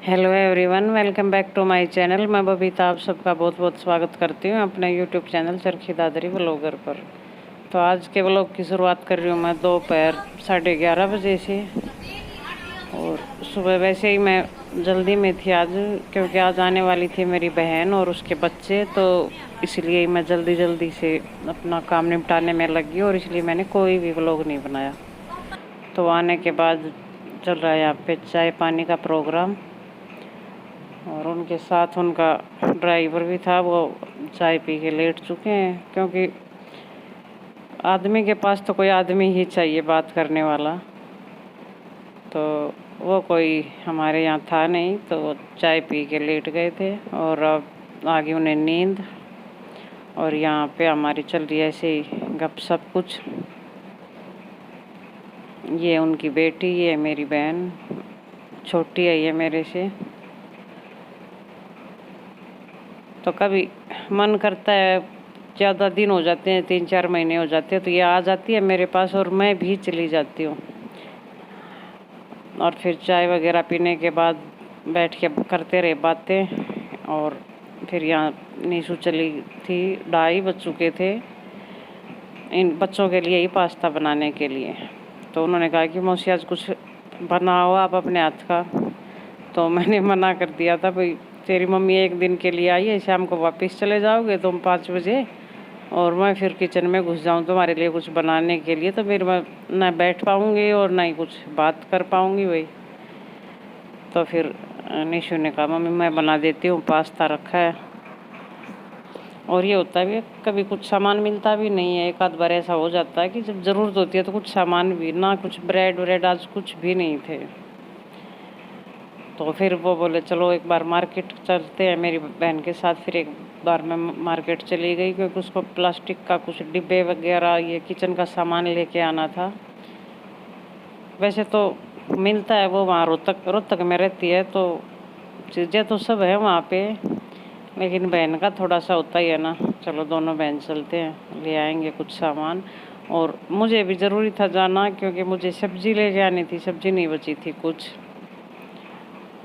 Hello everyone, welcome back to my channel. मैं बबीता आप सबका बहुत बहुत स्वागत करती हूँ अपने YouTube channel Charkhi Dadri vlogger पर। तो आज के व्लॉग की शुरुआत कर रही हूँ मैं दोपहर 11:30 बजे से। और सुबह वैसे ही मैं जल्दी में थी आज, क्योंकि आज आने वाली थी मेरी बहन और उसके बच्चे, तो इसलिए मैं जल्दी जल्दी से अपना काम निपटाने में लगी और इसलिए मैंने कोई भी व्लॉग नहीं बनाया। तो आने के बाद चल रहा है यहाँ पे चाय पानी का प्रोग्राम, और उनके साथ उनका ड्राइवर भी था। वो चाय पी के लेट चुके हैं, क्योंकि आदमी के पास तो कोई आदमी ही चाहिए बात करने वाला। तो वो कोई हमारे यहाँ था नहीं, तो वो चाय पी के लेट गए थे और अब आगे उन्हें नींद। और यहाँ पे हमारी चल रही है ऐसे ही गपशप कुछ। ये उनकी बेटी, ये मेरी बहन, छोटी है ये मेरे से। तो कभी मन करता है, ज़्यादा दिन हो जाते हैं, 3-4 महीने हो जाते हैं, तो ये आ जाती है मेरे पास और मैं भी चली जाती हूँ। और फिर चाय वगैरह पीने के बाद बैठ के करते रहे बातें। और फिर यहाँ नीशू चली थी, 2:30 बज चुके थे इन बच्चों के लिए ही पास्ता बनाने के लिए। तो उन्होंने कहा कि मौसी आज कुछ बनाओ आप अपने हाथ का। तो मैंने मना कर दिया था, भाई तेरी मम्मी एक दिन के लिए आई है, शाम को वापस चले जाओगे तुम 5 बजे, और मैं फिर किचन में घुस जाऊँ तुम्हारे लिए कुछ बनाने के लिए, तो फिर मैं ना बैठ पाऊँगी और ना ही कुछ बात कर पाऊँगी भाई। तो फिर निशु ने कहा मम्मी मैं बना देती हूँ, पास्ता रखा है। और ये होता भी है, कभी कुछ सामान मिलता भी नहीं है, एक आध बार ऐसा हो जाता है कि जब ज़रूरत होती है तो कुछ सामान भी ना, कुछ ब्रेड व्रेड आज कुछ भी नहीं थे। तो फिर वो बोले चलो एक बार मार्केट चलते हैं मेरी बहन के साथ। फिर एक बार मैं मार्केट चली गई, क्योंकि उसको प्लास्टिक का कुछ डिब्बे वगैरह ये किचन का सामान लेके आना था। वैसे तो मिलता है, वो वहाँ रोहतक में रहती है, तो चीज़ें तो सब है वहाँ पे, लेकिन बहन का थोड़ा सा होता ही है ना, चलो दोनों बहन चलते हैं, ले आएंगे कुछ सामान। और मुझे भी ज़रूरी था जाना, क्योंकि मुझे सब्ज़ी लेके आनी थी, सब्ज़ी नहीं बची थी कुछ,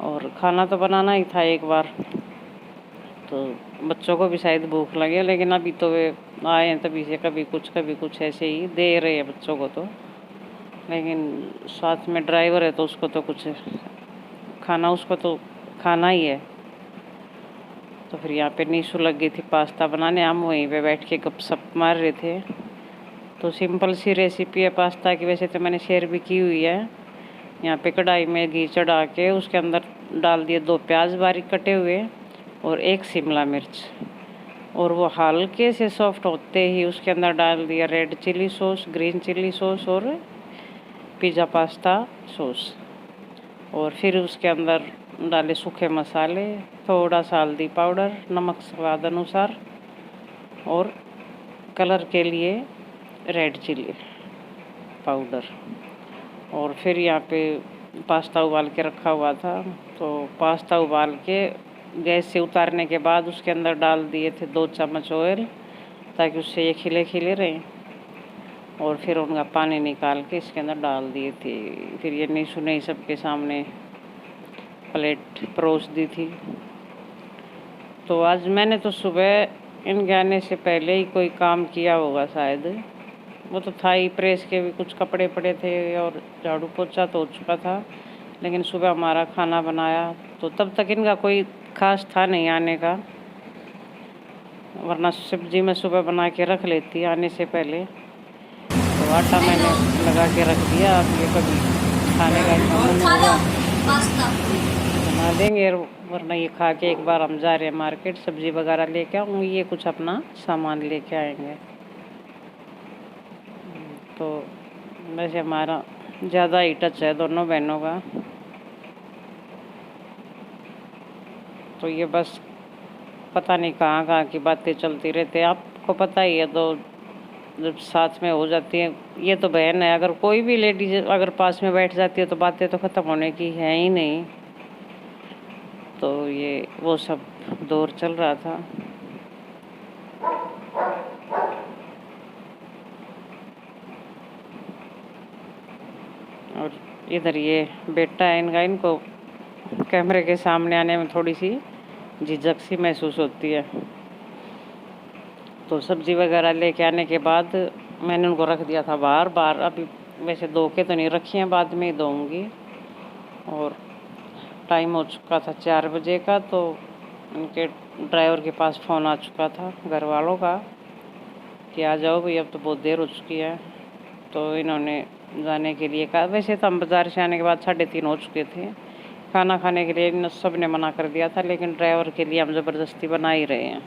और खाना तो बनाना ही था एक बार। तो बच्चों को भी शायद भूख लगे, लेकिन अभी तो वे आए हैं तभी से कभी कुछ ऐसे ही दे रहे हैं बच्चों को। तो लेकिन साथ में ड्राइवर है तो उसको तो कुछ खाना, उसको तो खाना ही है। तो फिर यहाँ पे नीशू लग गई थी पास्ता बनाने, हम वहीं पे बैठ के गपशप मार रहे थे। तो सिंपल सी रेसिपी है पास्ता की, वैसे तो मैंने शेयर भी की हुई है। यहाँ पे कढ़ाई में घी चढ़ा के उसके अंदर डाल दिए 2 प्याज बारीक कटे हुए और 1 शिमला मिर्च, और वो हल्के से सॉफ्ट होते ही उसके अंदर डाल दिया red chilli sauce, green chilli sauce और पिज़्ज़ा पास्ता सॉस। और फिर उसके अंदर डाले सूखे मसाले, थोड़ा सा हल्दी पाउडर, नमक स्वाद अनुसार, और कलर के लिए रेड चिली पाउडर। और फिर यहाँ पे पास्ता उबाल के रखा हुआ था, तो पास्ता उबाल के गैस से उतारने के बाद उसके अंदर डाल दिए थे 2 चम्मच ऑयल, ताकि उससे ये खिले खिले रहें। और फिर उनका पानी निकाल के इसके अंदर डाल दिए थे। फिर ये नीशू ने सबके सामने प्लेट परोस दी थी। तो आज मैंने तो सुबह इनके आने से पहले ही कोई काम किया होगा शायद, वो तो था ही, प्रेस के भी कुछ कपड़े पड़े थे और झाड़ू पोछा तो हो चुका था। लेकिन सुबह हमारा खाना बनाया, तो तब तक इनका कोई खास था नहीं आने का, वरना सब्जी मैं सुबह बना के रख लेती आने से पहले। तो आटा मैंने लगा के रख दिया, अब ये कभी खाने का मन होगा बना देंगे, वरना ये खा के एक बार हम जा रहे हैं मार्केट, सब्जी वगैरह लेके आऊँगी, ये कुछ अपना सामान लेके आएंगे। तो वैसे हमारा ज़्यादा ही टच है दोनों बहनों का। तो ये बस पता नहीं कहाँ कहाँ की बातें चलती रहती है, आपको पता ही है। तो जब साथ में हो जाती है, ये तो बहन है, अगर कोई भी लेडीज अगर पास में बैठ जाती है तो बातें तो ख़त्म होने की है ही नहीं। तो ये वो सब दौर चल रहा था। और इधर ये बेटा है इनका, इनको कैमरे के सामने आने में थोड़ी सी झिझक सी महसूस होती है। तो सब्ज़ी वगैरह लेके आने के बाद मैंने उनको रख दिया था बाहर। अभी वैसे धो के तो नहीं रखी हैं, बाद में ही धोऊँगी। और टाइम हो चुका था 4 बजे का, तो उनके ड्राइवर के पास फ़ोन आ चुका था घर वालों का कि आ जाओ भाई, अब तो बहुत देर हो चुकी है। तो इन्होंने जाने के लिए कहा। वैसे तो हम बाज़ार से आने के बाद 3:30 हो चुके थे। खाना खाने के लिए इन सब ने मना कर दिया था, लेकिन ड्राइवर के लिए हम ज़बरदस्ती बना ही रहे हैं,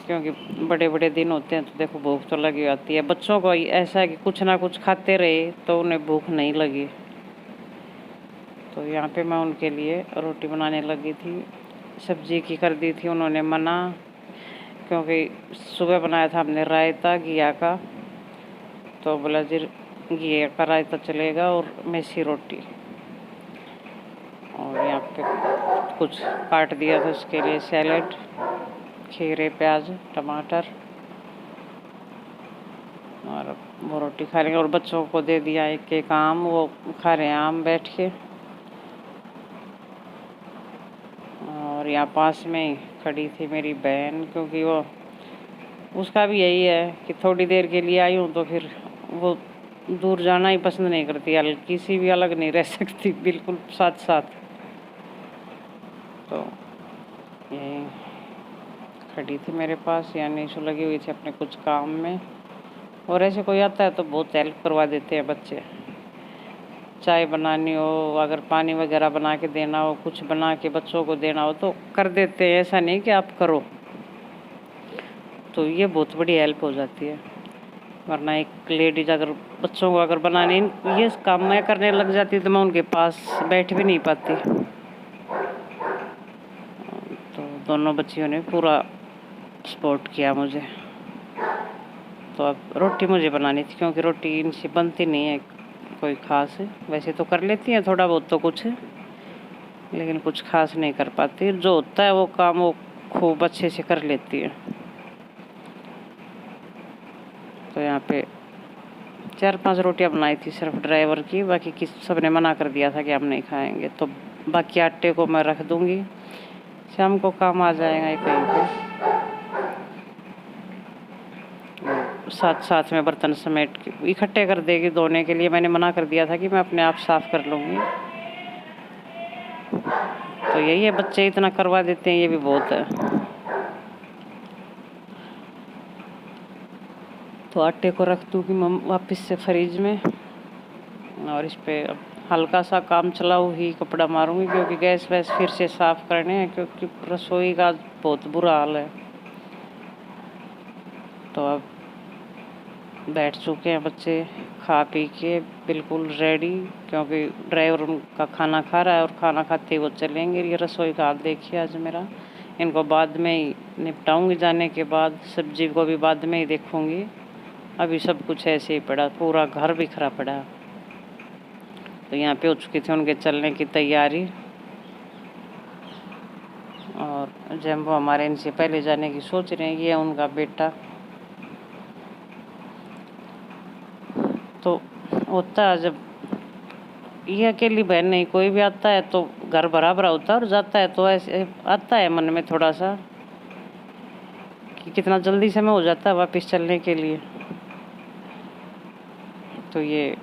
क्योंकि बड़े बड़े दिन होते हैं तो देखो भूख तो लगी आती है। बच्चों को ऐसा है कि कुछ ना कुछ खाते रहे तो उन्हें भूख नहीं लगी। तो यहाँ पे मैं उनके लिए रोटी बनाने लगी थी। सब्जी की कर दी थी उन्होंने मना, क्योंकि सुबह बनाया था हमने रायता घिया का, तो बोला जी घिया का रायता चलेगा और मेसी रोटी। और यहाँ पे कुछ काट दिया था उसके लिए, सैलेड, खीरे, प्याज, टमाटर, और वो रोटी खा लेंगे। और बच्चों को दे दिया एक आम, वो खा रहे हैं आम बैठ के। और यहाँ पास में ही खड़ी थी मेरी बहन, क्योंकि वो उसका भी यही है कि थोड़ी देर के लिए आई हूँ तो फिर वो दूर जाना ही पसंद नहीं करती, हल्की सी भी अलग नहीं रह सकती, बिल्कुल साथ साथ। तो यही खड़ी थी मेरे पास, यानी निशु लगी हुई थी अपने कुछ काम में। और ऐसे कोई आता है तो बहुत हेल्प करवा देते हैं बच्चे। चाय बनानी हो, अगर पानी वगैरह बना के देना हो, कुछ बना के बच्चों को देना हो तो कर देते हैं, ऐसा नहीं कि आप करो। तो ये बहुत बड़ी हेल्प हो जाती है। वरना एक लेडीज अगर बच्चों को अगर बनाने ये काम मैं करने लग जाती तो मैं उनके पास बैठ भी नहीं पाती। तो दोनों बच्चियों ने पूरा सपोर्ट किया मुझे। तो अब रोटी मुझे बनानी थी, क्योंकि रोटी इनसे बनती नहीं है कोई ख़ास। वैसे तो कर लेती हैं थोड़ा बहुत तो कुछ, लेकिन कुछ खास नहीं कर पाती। जो होता है वो काम वो खूब अच्छे से कर लेती है। तो यहाँ पे 4-5 रोटियाँ बनाई थी सिर्फ ड्राइवर की, बाकी सब ने मना कर दिया था कि हम नहीं खाएंगे। तो बाकी आटे को मैं रख दूँगी, शाम को काम आ जाएगा ये कहीं पे। साथ साथ में बर्तन समेट के इकट्ठे कर देगी धोने के लिए। मैंने मना कर दिया था कि मैं अपने आप साफ़ कर लूँगी। तो यही है, बच्चे इतना करवा देते हैं, ये भी बहुत है। तो आटे को रख दूँगी वापस से फ्रिज में, और इस पे अब हल्का सा काम चलाऊ ही कपड़ा मारूंगी, क्योंकि गैस वैस फिर से साफ़ करने हैं, क्योंकि रसोई का बहुत बुरा हाल है। तो अब बैठ चुके हैं बच्चे खा पी के बिल्कुल रेडी, क्योंकि ड्राइवर उनका खाना खा रहा है और खाना खाते ही वो चलेंगे। ये रसोई का हाल देखिए आज मेरा। इनको बाद में ही निपटाऊंगी, जाने के बाद सब्जी को भी बाद में ही देखूंगी। अभी सब कुछ ऐसे ही पड़ा, पूरा घर बिखरा पड़ा। तो यहाँ पे हो चुकी थी उनके चलने की तैयारी। और जम्बो हमारे इनसे पहले जाने की सोच रहे हैं। ये उनका बेटा। तो होता है जब ये अकेली बहन नहीं, कोई भी आता है तो घर भरा भरा होता है, और जाता है तो ऐसे आता है मन में थोड़ा सा कि कितना जल्दी समय हो जाता है वापस चलने के लिए। तो ये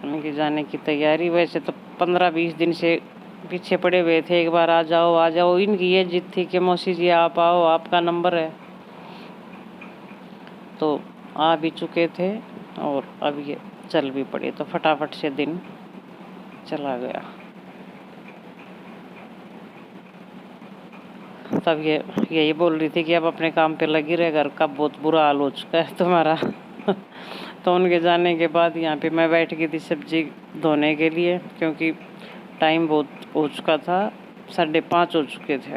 उनके जाने की तैयारी। वैसे तो 15-20 दिन से पीछे पड़े हुए थे, एक बार आ जाओ आ जाओ। इनकी ये जिद थी कि मौसी जी आप आओ, आपका नंबर है। तो आ भी चुके थे और अब ये चल भी पड़े, तो फटाफट से दिन चला गया। तब ये यही बोल रही थी कि अब अपने काम पे लगी रहे, घर का बहुत बुरा हाल हो चुका है तुम्हारा। तो उनके जाने के बाद यहाँ पे मैं बैठ गई थी सब्जी धोने के लिए, क्योंकि टाइम बहुत हो चुका था, 5:30 हो चुके थे।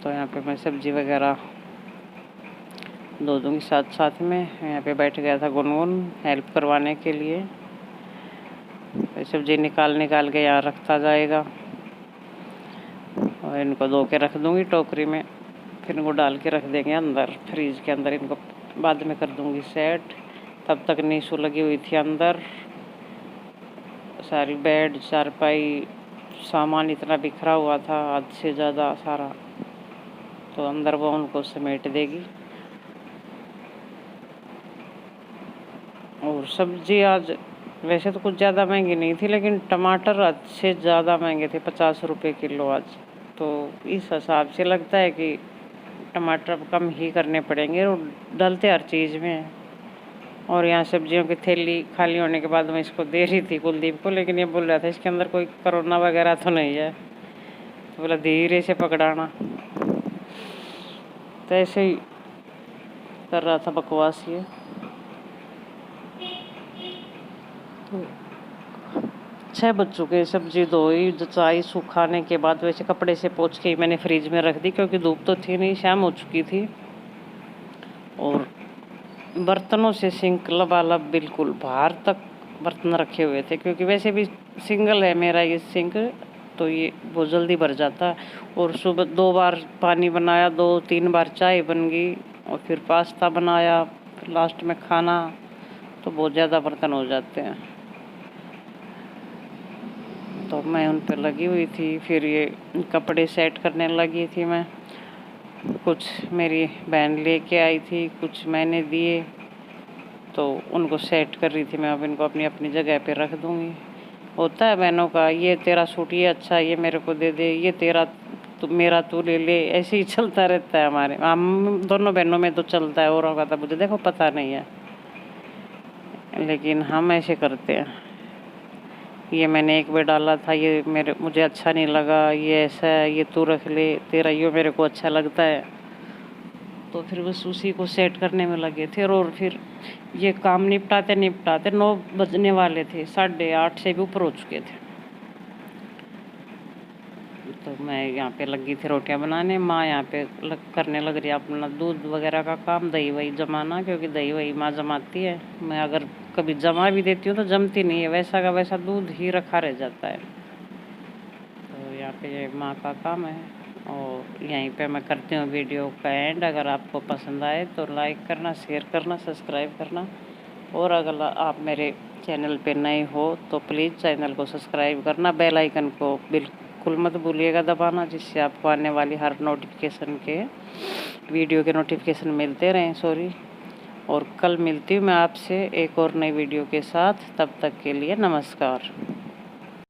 तो यहाँ पे मैं सब्जी वगैरह धो दूँगी साथ साथ में। यहाँ पे बैठ गया था गुनगुन हेल्प करवाने के लिए। सब्जी निकाल के यहाँ रखता जाएगा, और इनको धो के रख दूँगी टोकरी में, फिर इनको डाल के रख देंगे अंदर फ्रीज के अंदर। इनको बाद में कर दूँगी सेट। तब तक नीशू लगी हुई थी अंदर सारी बेड चारपाई सामान इतना बिखरा हुआ था, हद से ज़्यादा सारा, तो अंदर वो उनको समेट देगी। और सब्जी आज वैसे तो कुछ ज़्यादा महंगी नहीं थी, लेकिन टमाटर हद से ज़्यादा महंगे थे, 50 रुपये किलो आज। तो इस हिसाब से लगता है कि टमाटर अब कम ही करने पड़ेंगे, और डलते हर चीज़ में हैं। और यहाँ सब्जियों की थैली खाली होने के बाद मैं इसको दे रही थी कुलदीप को, लेकिन ये बोल रहा था इसके अंदर कोई कोरोना वगैरह तो नहीं है, तो बोला धीरे से पकड़ाना। तो ऐसे ही कर रहा था बकवास ये। तो 6 बज चुके, सब्जी धोई जचाई सुखाने के बाद वैसे कपड़े से पोंछ के मैंने फ्रिज में रख दी, क्योंकि धूप तो थी नहीं, शाम हो चुकी थी। और बर्तनों से सिंक लबालब बिल्कुल बाहर तक बर्तन रखे हुए थे, क्योंकि वैसे भी सिंगल है मेरा ये सिंक, तो ये बहुत जल्दी भर जाता है। और सुबह 2 बार पानी बनाया, 2-3 बार चाय बन गई, और फिर पास्ता बनाया, फिर लास्ट में खाना, तो बहुत ज़्यादा बर्तन हो जाते हैं। तो मैं उन पर लगी हुई थी, फिर ये कपड़े सेट करने लगी थी मैं। कुछ मेरी बहन लेके आई थी, कुछ मैंने दिए, तो उनको सेट कर रही थी मैं। अब इनको अपनी अपनी जगह पे रख दूँगी। होता है बहनों का, ये तेरा सूट ये अच्छा है, ये मेरे को दे दे, ये तेरा तू मेरा तू ले ले, ऐसे ही चलता रहता है हमारे, हम दोनों बहनों में तो चलता है, औरों का तो मुझे देखो पता नहीं है, लेकिन हम ऐसे करते हैं। ये मैंने एक बार डाला था, ये मुझे अच्छा नहीं लगा, ये ऐसा है, ये तू रख ले, तेरा ये मेरे को अच्छा लगता है। तो फिर बस उसी को सेट करने में लगे थे। और फिर ये काम निपटाते निपटाते 9 बजने वाले थे, 8:30 से भी ऊपर हो चुके थे। तो मैं यहाँ पे लगी थी रोटियां बनाने, माँ यहाँ पे करने लग रही है अपना दूध वगैरह का काम, दही वही जमाना, क्योंकि दही वही माँ जमाती है। मैं अगर कभी जमा भी देती हूँ तो जमती नहीं है, वैसा का वैसा दूध ही रखा रह जाता है। तो यहाँ पे माँ का काम है, और यहीं पे मैं करती हूँ वीडियो का एंड। अगर आपको पसंद आए तो लाइक करना, शेयर करना, सब्सक्राइब करना। और अगर आप मेरे चैनल पे नए हो तो प्लीज़ चैनल को सब्सक्राइब करना, बेल आइकन को बिल्कुल मत भूलिएगा दबाना, जिससे आपको आने वाली हर नोटिफिकेशन के वीडियो के नोटिफिकेशन मिलते रहें। और कल मिलती हूँ मैं आपसे एक और नई वीडियो के साथ, तब तक के लिए नमस्कार।